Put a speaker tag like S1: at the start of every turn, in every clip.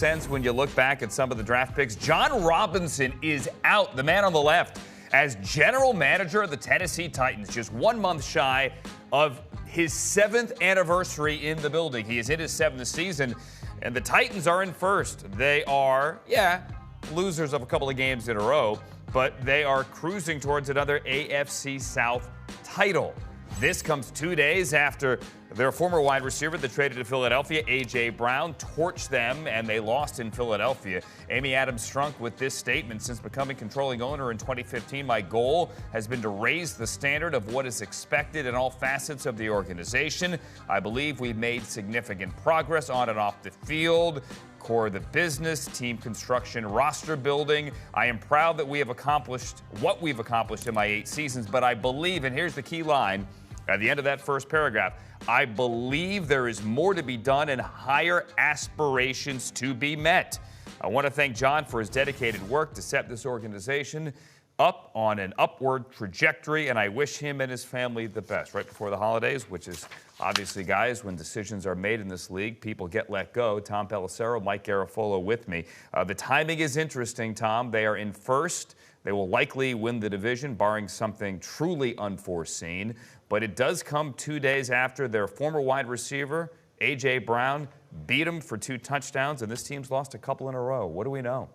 S1: Sense when you look back at some of the draft picks. Jon Robinson is out, the man on the left, as general manager of the Tennessee Titans, just 1 month shy of his 7th anniversary in the building. He is in his 7th season, and the Titans are in first. They are, losers of a couple of games in a row, but they are cruising towards another AFC South title. This comes 2 days after their former wide receiver that traded to Philadelphia, A.J. Brown, torched them, and they lost in Philadelphia. Amy Adams Strunk with this statement: since becoming controlling owner in 2015, my goal has been to raise the standard of what is expected in all facets of the organization. I believe we've made significant progress on and off the field. Core of the business, team construction, roster building. I am proud that we have accomplished what we've accomplished in my 8 seasons, but I believe, and here's the key line at the end of that first paragraph, I believe there is more to be done and higher aspirations to be met. I want to thank Jon for his dedicated work to set this organization up on an upward trajectory, and I wish him and his family the best. Right before the holidays, which is obviously, guys, when decisions are made in this league, people get let go. Tom Pelissero, Mike Garafolo with me. The timing is interesting, Tom. They are in first. They will likely win the division, barring something truly unforeseen. But it does come 2 days after their former wide receiver, A.J. Brown, beat him for 2 touchdowns, and this team's lost a couple in a row. What do we know?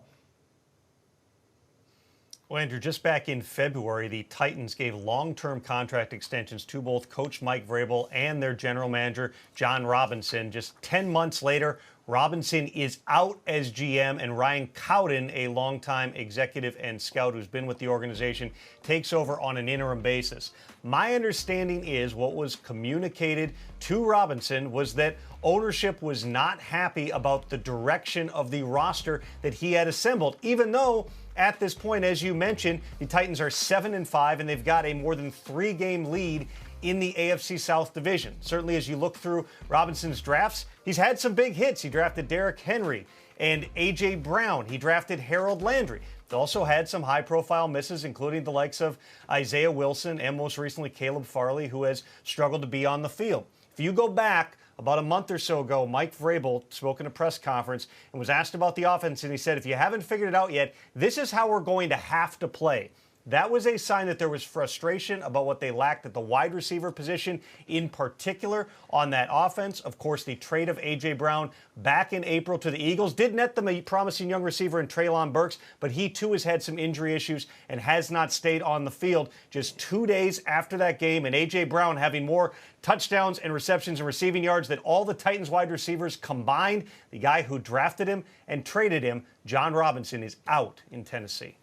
S2: Well, Andrew, just back in February, the Titans gave long-term contract extensions to both Coach Mike Vrabel and their general manager, Jon Robinson. Just 10 months later, Robinson is out as GM, and Ryan Cowden, a longtime executive and scout who's been with the organization, takes over on an interim basis. My understanding is what was communicated to Robinson was that ownership was not happy about the direction of the roster that he had assembled, even though at this point, as you mentioned, the Titans are 7-5, and they've got a more than 3-game lead in the AFC South division. Certainly, as you look through Robinson's drafts, he's had some big hits. He drafted Derrick Henry and A.J. Brown. He drafted Harold Landry. He also had some high-profile misses, including the likes of Isaiah Wilson and most recently Caleb Farley, who has struggled to be on the field. If you go back about a month or so ago, Mike Vrabel spoke in a press conference and was asked about the offense, and he said, if you haven't figured it out yet, this is how we're going to have to play. That was a sign that there was frustration about what they lacked at the wide receiver position, in particular on that offense. Of course, the trade of A.J. Brown back in April to the Eagles did net them a promising young receiver in Treylon Burks, but he too has had some injury issues and has not stayed on the field. Just 2 days after that game, and A.J. Brown having more touchdowns and receptions and receiving yards than all the Titans wide receivers combined, the guy who drafted him and traded him, Jon Robinson, is out in Tennessee.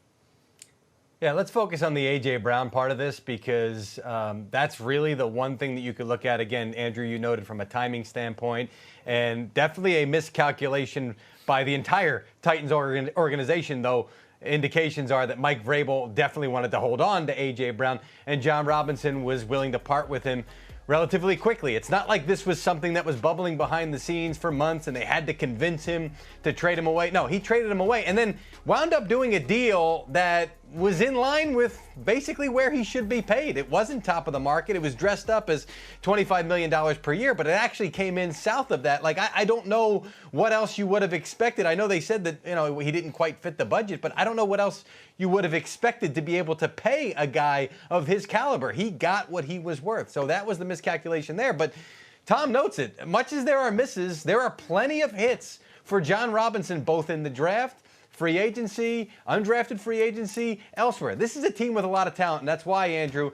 S3: Yeah, let's focus on the A.J. Brown part of this, because that's really the one thing that you could look at. Again, Andrew, you noted from a timing standpoint, and definitely a miscalculation by the entire Titans organization, though indications are that Mike Vrabel definitely wanted to hold on to A.J. Brown, and Jon Robinson was willing to part with him relatively quickly. It's not like this was something that was bubbling behind the scenes for months and they had to convince him to trade him away. No, he traded him away and then wound up doing a deal that was in line with basically where he should be paid. It wasn't top of the market. It was dressed up as $25 million per year, but it actually came in south of that. Like, I don't know what else you would have expected. I know they said that, he didn't quite fit the budget, but I don't know what else you would have expected to be able to pay a guy of his caliber. He got what he was worth. So that was the miscalculation there. But Tom notes it. Much as there are misses, there are plenty of hits for Jon Robinson, both in the draft, free agency, undrafted free agency, elsewhere. This is a team with a lot of talent, and that's why, Andrew,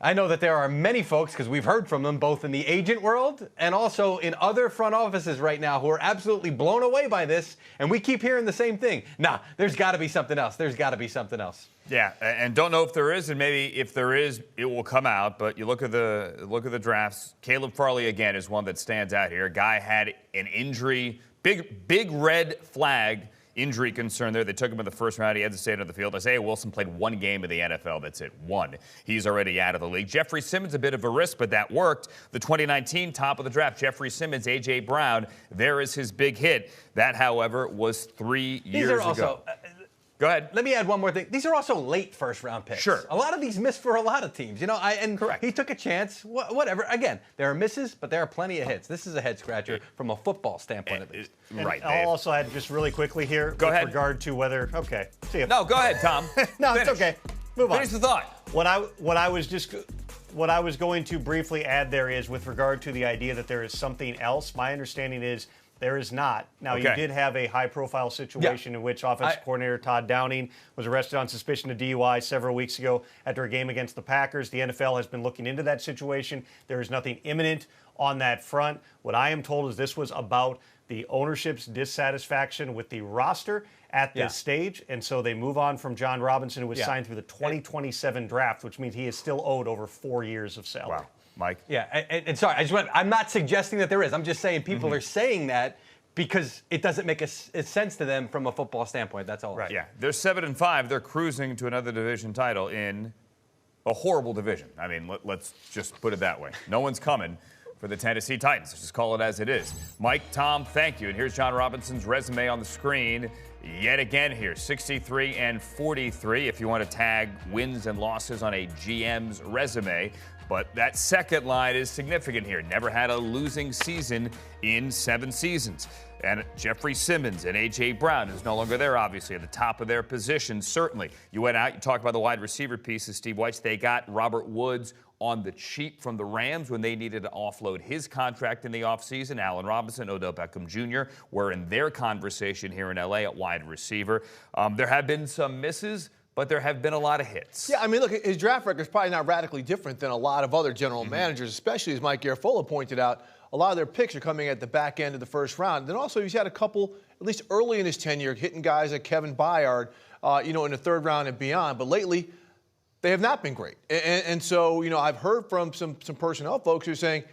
S3: I know that there are many folks, because we've heard from them both in the agent world and also in other front offices right now, who are absolutely blown away by this, and we keep hearing the same thing. Nah, there's got to be something else. There's got to be something else.
S1: Yeah, and don't know if there is, and maybe if there is, it will come out. But you look at the drafts. Caleb Farley again is one that stands out here. Guy had an injury, big red flag injury concern there. They took him in the first round. He had to stay on the field. Isaiah Wilson played 1 game in the NFL. That's it. 1. He's already out of the league. Jeffrey Simmons, a bit of a risk, but that worked. The 2019 top of the draft, Jeffrey Simmons, A.J. Brown, there is his big hit. That, however, was 3 years ago. Go ahead.
S3: Let me add one more thing. These are also late first-round picks.
S1: Sure.
S3: A lot of these miss for a lot of teams.
S1: Correct.
S3: He took a chance. Whatever. Again, there are misses, but there are plenty of hits. This is a head-scratcher from a football standpoint, at least.
S1: Right,
S2: I'll
S1: Dave.
S2: also add just really quickly here
S1: Go
S2: with
S1: ahead.
S2: regard to whether. Okay. See ya.
S1: No, go ahead, Tom.
S2: No,
S1: Finish.
S2: it's okay. Move on.
S1: Finish the thought.
S2: What I was going to briefly add there is with regard to the idea that there is something else. My understanding is there is not. Now,
S1: Okay.
S2: you did have a high-profile situation in which offensive coordinator Todd Downing was arrested on suspicion of DUI several weeks ago after a game against the Packers. The NFL has been looking into that situation. There is nothing imminent on that front. What I am told is this was about the ownership's dissatisfaction with the roster at this stage, and so they move on from Jon Robinson, who was signed through the 2027 draft, which means he is still owed over 4 years of salary.
S1: Wow. Mike?
S3: Yeah, and sorry, I'm not suggesting that there is. I'm just saying people are saying that because it doesn't make a sense to them from a football standpoint. That's all.
S2: Right.
S1: Yeah. They're 7-5. They're cruising to another division title in a horrible division. I mean, let's just put it that way. No one's coming for the Tennessee Titans. Let's just call it as it is. Mike, Tom, thank you. And here's Jon Robinson's resume on the screen yet again here, 63-43 if you want to tag wins and losses on a GM's resume. But that second line is significant here. Never had a losing season in 7 seasons. And Jeffrey Simmons and A.J. Brown, who's no longer there, obviously, at the top of their position, certainly. You went out, you talked about the wide receiver pieces, Steve White. They got Robert Woods on the cheap from the Rams when they needed to offload his contract in the offseason. Allen Robinson, Odell Beckham Jr. were in their conversation here in L.A. at wide receiver. There have been some misses, but there have been a lot of hits.
S4: Yeah, I mean, look, his draft record is probably not radically different than a lot of other general managers, especially as Mike Garafolo pointed out. A lot of their picks are coming at the back end of the first round. Then also he's had a couple, at least early in his tenure, hitting guys like Kevin Byard, in the third round and beyond. But lately, they have not been great. And so, I've heard from some personnel folks who are saying,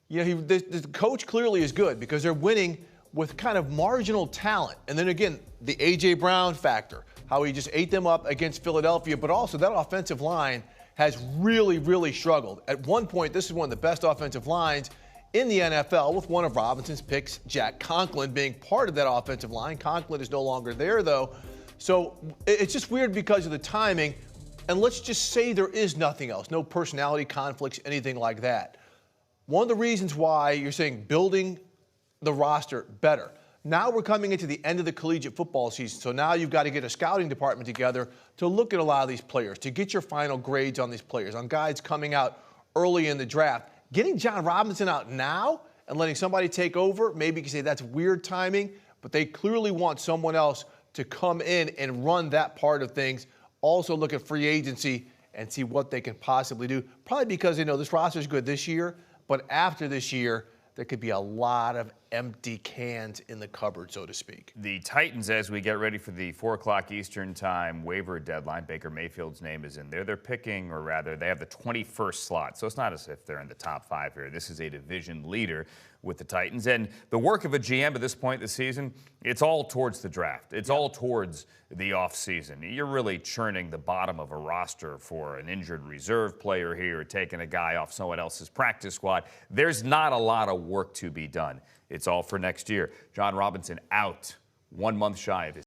S4: the coach clearly is good because they're winning with kind of marginal talent. And then again, the A.J. Brown factor, how he just ate them up against Philadelphia, but also that offensive line has really, really struggled. At one point, this is one of the best offensive lines in the NFL, with one of Robinson's picks, Jack Conklin, being part of that offensive line. Conklin is no longer there, though. So it's just weird because of the timing. And let's just say there is nothing else, no personality conflicts, anything like that. One of the reasons why you're saying building the roster better. Now we're coming into the end of the collegiate football season, so now you've got to get a scouting department together to look at a lot of these players, to get your final grades on these players, on guys coming out early in the draft. Getting Jon Robinson out now and letting somebody take over, maybe you can say that's weird timing, but they clearly want someone else to come in and run that part of things. Also look at free agency and see what they can possibly do. Probably because they know this roster is good this year, but after this year, there could be a lot of empty cans in the cupboard, so to speak.
S1: The Titans, as we get ready for the 4 o'clock Eastern time waiver deadline, Baker Mayfield's name is in there. They're picking, or rather, they have the 21st slot. So it's not as if they're in the top 5 here. This is a division leader with the Titans. And the work of a GM at this point in the season, it's all towards the draft. It's all towards the offseason. You're really churning the bottom of a roster for an injured reserve player here, or taking a guy off someone else's practice squad. There's not a lot of work to be done. It's all for next year. Jon Robinson out 1 month shy of his